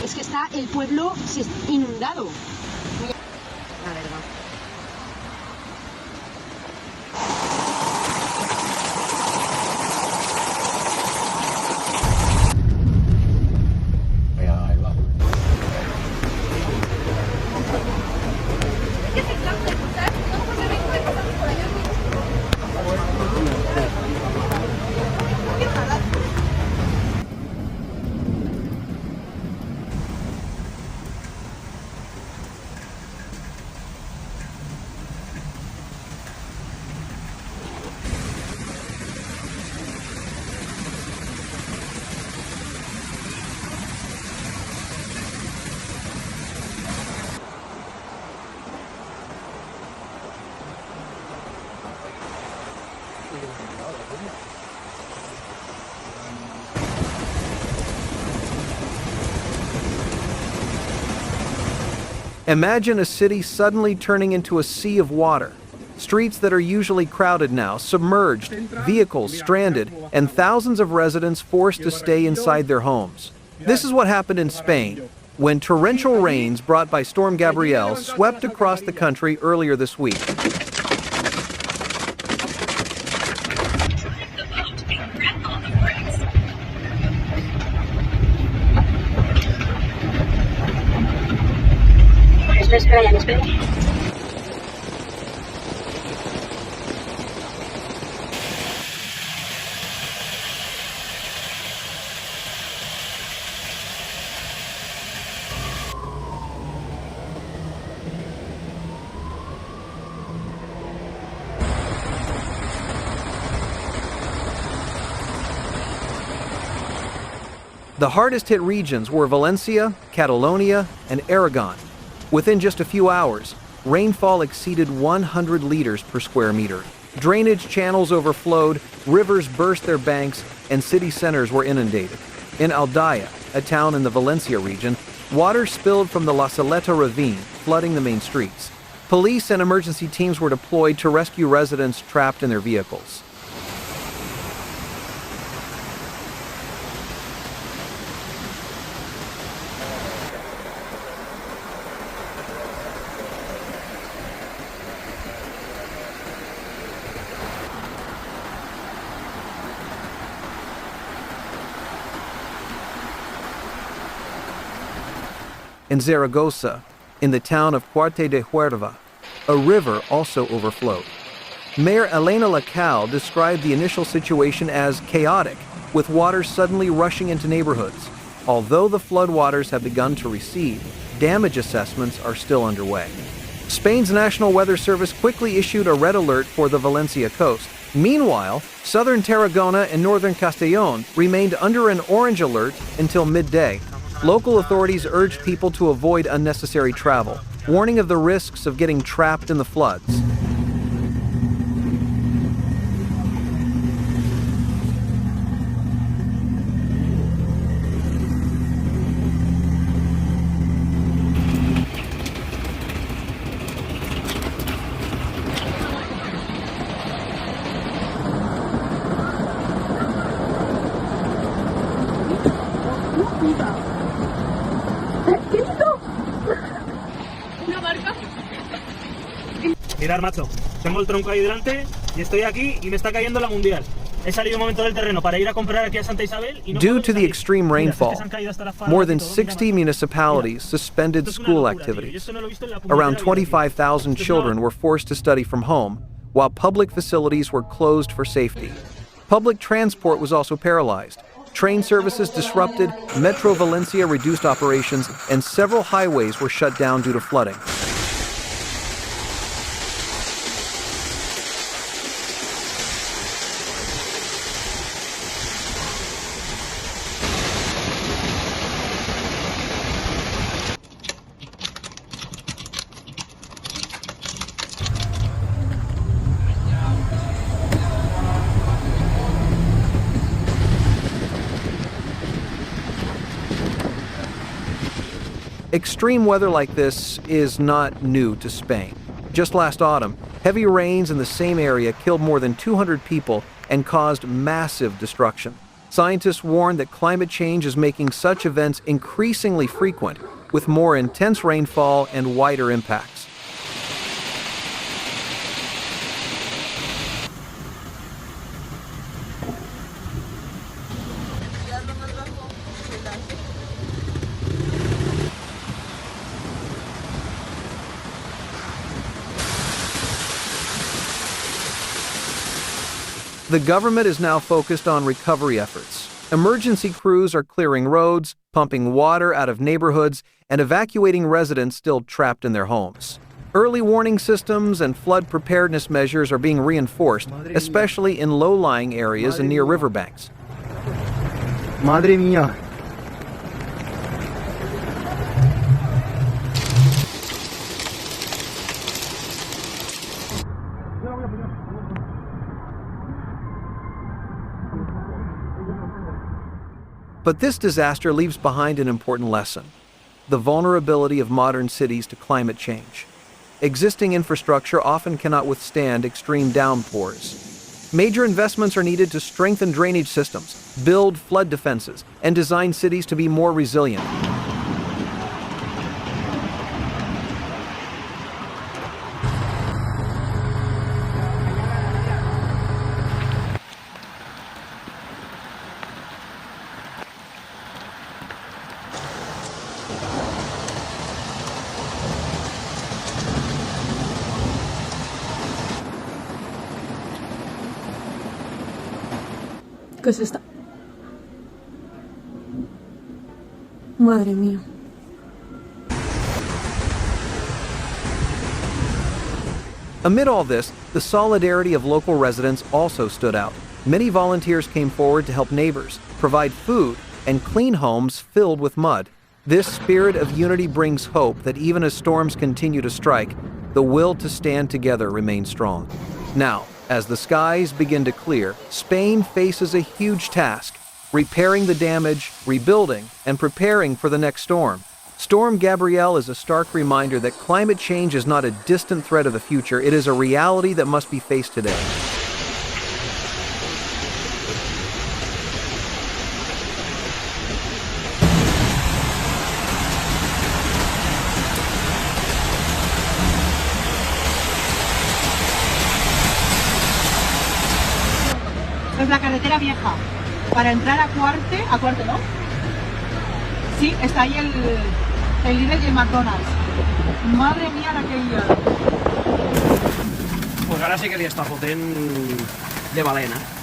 Es que está el pueblo inundado. La verdad. Imagine a city suddenly turning into a sea of water. Streets that are usually crowded now, submerged, vehicles stranded, and thousands of residents forced to stay inside their homes. This is what happened in Spain, when torrential rains brought by Storm Gabrielle swept across the country earlier this week. The hardest hit regions were Valencia, Catalonia, and Aragon. Within just a few hours, rainfall exceeded 100 liters per square meter. Drainage channels overflowed, rivers burst their banks, and city centers were inundated. In Aldaia, a town in the Valencia region, water spilled from the La Saleta ravine, flooding the main streets. Police and emergency teams were deployed to rescue residents trapped in their vehicles. In Zaragoza, in the town of Cuarte de Huerva, a river also overflowed. Mayor Elena Lacal described the initial situation as chaotic, with water suddenly rushing into neighborhoods. Although the floodwaters have begun to recede, damage assessments are still underway. Spain's National Weather Service quickly issued a red alert for the Valencia coast. Meanwhile, southern Tarragona and northern Castellón remained under an orange alert until midday. Local authorities urged people to avoid unnecessary travel, warning of the risks of getting trapped in the floods. Mirad, macho, tengo el tronco ahí delante y estoy aquí y me está cayendo la mundial. He salido un momento del terreno para ir a comprar aquí a Santa Isabel y no Due to the extreme rainfall, more than 60 municipalities suspended school activities. Around 25,000 children were forced to study from home, while public facilities were closed for safety. Public transport was also paralyzed. Train services disrupted, MetroValencia reduced operations, and several highways were shut down due to flooding. Extreme weather like this is not new to Spain. Just last autumn, Heavy rains in the same area killed more than 200 people and caused massive destruction. Scientists warn that climate change is making such events increasingly frequent, with more intense rainfall and wider impacts. The government is now focused on recovery efforts. Emergency crews are clearing roads, pumping water out of neighborhoods, and evacuating residents still trapped in their homes. Early warning systems and flood preparedness measures are being reinforced, especially in low-lying areas and near riverbanks. Madre mía. But this disaster leaves behind an important lesson: the vulnerability of modern cities to climate change. Existing infrastructure often cannot withstand extreme downpours. Major investments are needed to strengthen drainage systems, build flood defenses, and design cities to be more resilient. ¿Qué es esta? Madre mía. Amid all this, the solidarity of local residents also stood out. Many volunteers came forward to help neighbors, provide food, and clean homes filled with mud. This spirit of unity brings hope that even as storms continue to strike, the will to stand together remains strong. Now, as the skies begin to clear, Spain faces a huge task: repairing the damage, rebuilding, and preparing for the next storm. Storm Gabrielle is a stark reminder that climate change is not a distant threat of the future, it is a reality that must be faced today. Es la carretera vieja. Para entrar a Cuarte, ¿no? Sí, está ahí el Lidl y el McDonald's. Madre mía, la que he liado. Pues ara sí que li està fotent de valent, eh?